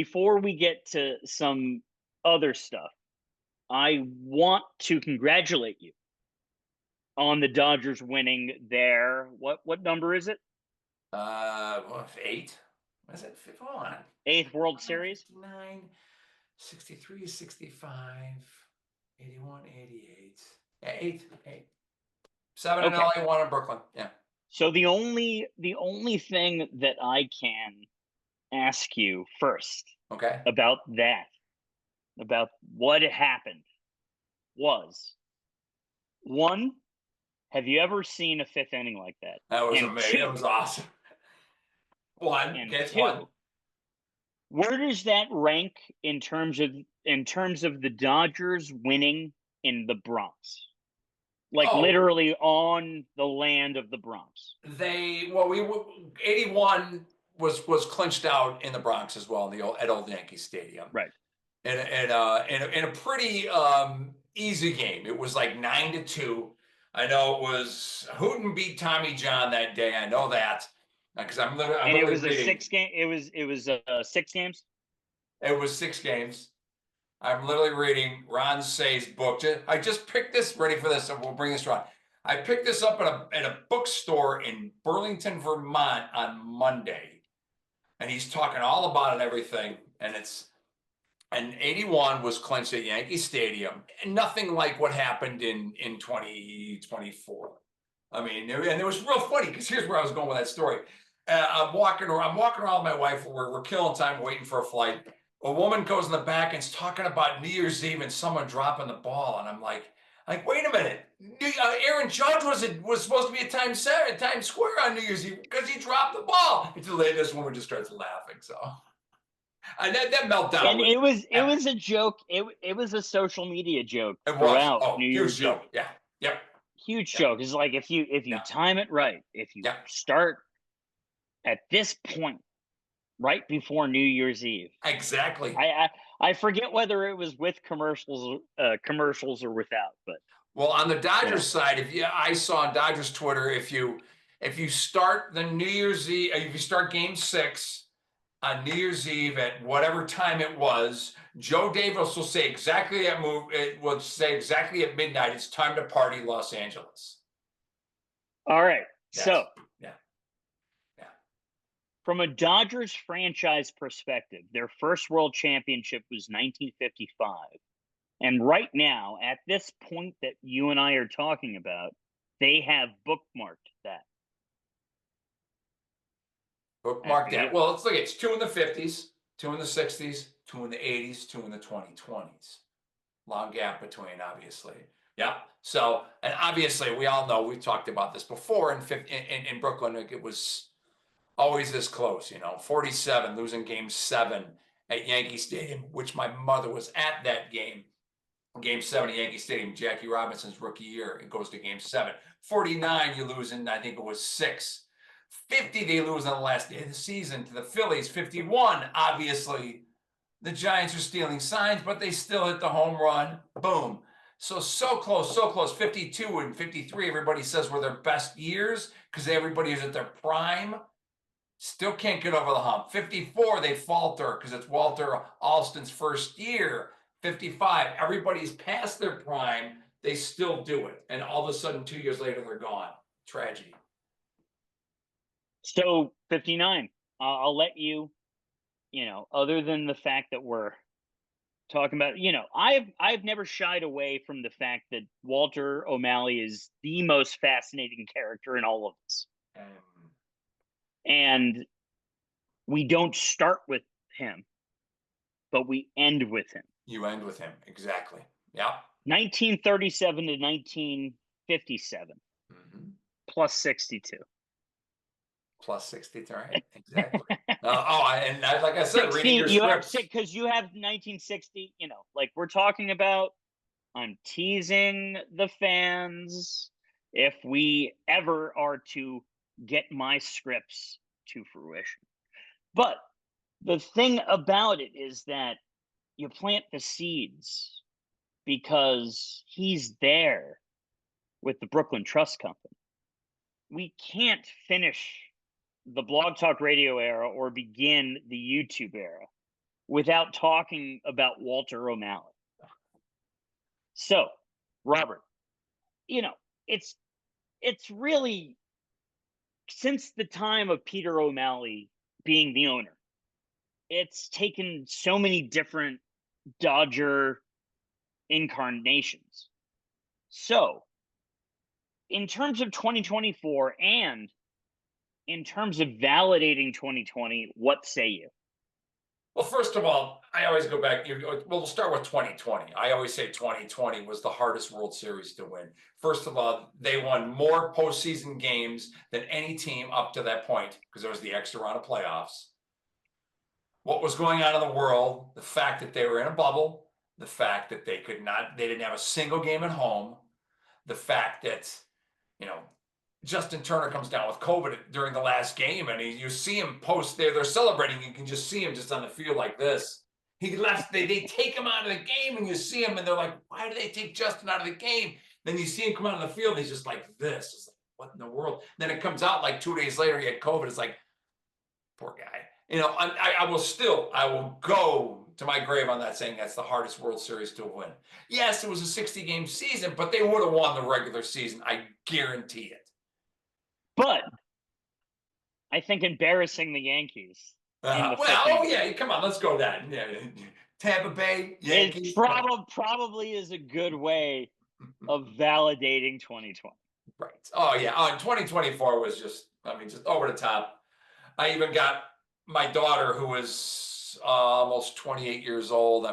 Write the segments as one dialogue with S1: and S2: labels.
S1: before we get to some other stuff, I want to congratulate you on the Dodgers winning their what number is it?
S2: Well, 8. Was it? Hold on.
S1: Eighth World
S2: 59,
S1: Series.
S2: 59, 63, 65, 81, 88. Yeah, 8. 8. 7 in
S1: Okay.
S2: LA, 1 in Brooklyn. Yeah.
S1: So the only thing that I can ask you first
S2: Okay.
S1: about that, about what happened was one, have you ever seen a fifth inning like that?
S2: That was
S1: And
S2: amazing. That
S1: two,
S2: was awesome. 1.
S1: and
S2: Okay, it's 1.
S1: two, where does that rank in terms of the Dodgers winning in the Bronx? Like
S2: Oh,
S1: literally on the land of the Bronx.
S2: we 81 was clinched out in the Bronx as well in the old Yankee Stadium.
S1: Right.
S2: In a pretty easy game. It was like 9-2. I know it was Hooten beat Tommy John that day. I know that because I'm
S1: And it
S2: literally
S1: was a
S2: reading.
S1: six game. It was 6 games.
S2: It was 6 games. I'm literally reading Ron Say's book. I just picked this. Ready for this? And we'll bring this around. I picked this up at a bookstore in Burlington, Vermont on Monday, and he's talking all about it and everything. And 81 was clinched at Yankee Stadium, and nothing like what happened in 2024. I mean, and it was real funny because here's where I was going with that story. I'm walking around with my wife. We're killing time waiting for a flight. A woman goes in the back and is talking about New Year's Eve and someone dropping the ball, and I'm like, wait a minute. Aaron Judge was supposed to be at Times Square on New Year's Eve because he dropped the ball. Until this woman just starts laughing. So, and that meltdown
S1: And
S2: was
S1: it was
S2: epic.
S1: a joke. It was a social media joke
S2: It was.
S1: throughout
S2: Oh,
S1: New
S2: huge
S1: Year's Eve.
S2: joke. Yeah. Yep.
S1: Huge
S2: Yep.
S1: joke. It's like if you
S2: Yeah.
S1: time it right, if you
S2: Yeah.
S1: start at this point right before New Year's Eve.
S2: Exactly.
S1: I forget whether it was with commercials or without, but
S2: Well, on the
S1: you know.
S2: Dodgers side, I saw on Dodgers Twitter, if you start the New Year's Eve, if you start Game 6 on New Year's Eve at whatever time it was, Joe Davis will say exactly at It will say exactly at midnight. It's time to party, Los Angeles.
S1: All right.
S2: Yes.
S1: So
S2: Yeah. Yeah.
S1: from a Dodgers franchise perspective, their first world championship was 1955. And right now, at this point that you and I are talking about, they have bookmarked that.
S2: Bookmark that. Well, let's look. It's 2 in the 50s, 2 in the 60s, 2 in the 80s, 2 in the 2020s. Long gap between, obviously. Yeah. So, and obviously, we all know we've talked about this before in Brooklyn. It was always this close, 47, losing Game 7 at Yankee Stadium, which my mother was at that game. Game 7 at Yankee Stadium, Jackie Robinson's rookie year. It goes to Game 7. 49, you lose in, I think it was 6. 50, they lose on the last day of the season to the Phillies. 51, obviously, the Giants are stealing signs, but they still hit the home run. Boom. So close, so close. 52 and 53, everybody says were their best years because everybody is at their prime. Still can't get over the hump. 54, they falter because it's Walter Alston's first year. 55, everybody's past their prime. They still do it. And all of a sudden, 2 years later, they're gone. Tragedy.
S1: So 59, I'll let you, other than the fact that we're talking about, I've never shied away from the fact that Walter O'Malley is the most fascinating character in all of this. And we don't start with him, but we end with him.
S2: You end with him. Exactly. Yeah.
S1: 1937 to 1957, plus 62.
S2: Plus 63. Exactly. And like I said,
S1: 60,
S2: reading your
S1: you have
S2: scripts.
S1: because you have 1960, like we're talking about. I'm teasing the fans. If we ever are to get my scripts to fruition. But the thing about it is that you plant the seeds because he's there with the Brooklyn Trust Company. We can't finish the Blog Talk Radio era or begin the YouTube era without talking about Walter O'Malley. So, Robert, you know, it's it's really since the time of Peter O'Malley being the owner, it's taken so many different Dodger incarnations. So, in terms of 2024 and in terms of validating 2020, what say you?
S2: Well, first of all, I always go back. Well, we'll start with 2020. I always say 2020 was the hardest World Series to win. First of all, they won more postseason games than any team up to that point because there was the extra round of playoffs. What was going on in the world, the fact that they were in a bubble, the fact that they didn't have a single game at home, the fact that, you know, Justin Turner comes down with COVID during the last game, and you see him post there. They're celebrating. You can just see him just on the field like this. He left. They take him out of the game, and you see him, and they're like, "Why do they take Justin out of the game?" Then you see him come out of the field, and he's just like this. It's like, what in the world? Then it comes out like 2 days later he had COVID. It's like, poor guy. You know, I will go to my grave on that saying that's the hardest World Series to win. Yes, it was a 60-game season, but they would have won the regular season. I guarantee it.
S1: But I think embarrassing the Yankees.
S2: Yeah, come on, let's go that. Yeah. Tampa Bay, Yankees.
S1: It probably is a good way of validating 2020.
S2: Right. Oh, yeah. 2024 was just over the top. I even got my daughter, who is almost 28 years old.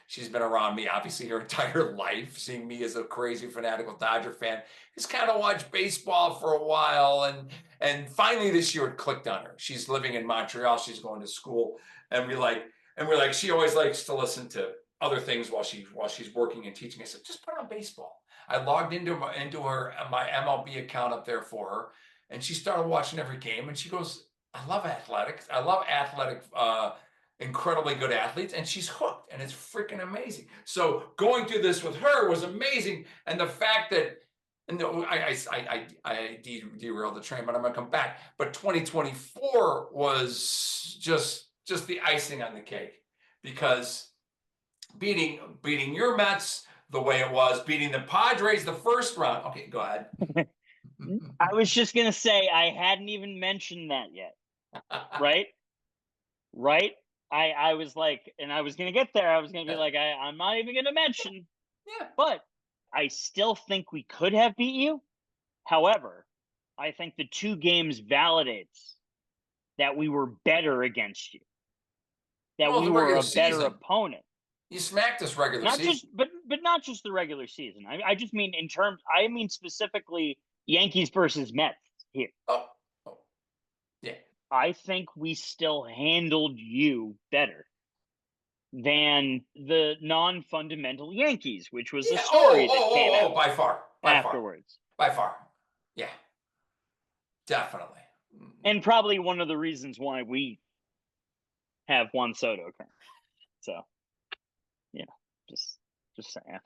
S2: She's been around me obviously her entire life, seeing me as a crazy fanatical Dodger fan. Has kind of watched baseball for a while, and finally this year it clicked on her. She's living in Montreal. She's going to school, and we're like, she always likes to listen to other things while she's working and teaching. I said, just put on baseball. I logged into my MLB account up there for her, and she started watching every game, and she goes, I love athletics. I love incredibly good athletes, and she's hooked, and it's freaking amazing. So going through this with her was amazing, and the fact that, and I derailed the train, but I'm gonna come back. But 2024 was just the icing on the cake, because beating your Mets the way it was, beating the Padres the first round. Okay, go ahead.
S1: I was just gonna say I hadn't even mentioned that yet. Right? I was like, and I was gonna get there. I was gonna be like, I'm not even gonna mention.
S2: Yeah.
S1: But I still think we could have beat you. However, I think the 2 games validates that we were better against you. That we were a better opponent.
S2: You smacked us regular season.
S1: But not just the regular season. I just mean I mean specifically Yankees versus Mets here.
S2: Oh. Yeah.
S1: I think we still handled you better than the non-fundamental Yankees, which was a story that came out
S2: by far.
S1: afterwards.
S2: By far. Yeah. Definitely.
S1: And probably one of the reasons why we have Juan Soto currently. So, just saying.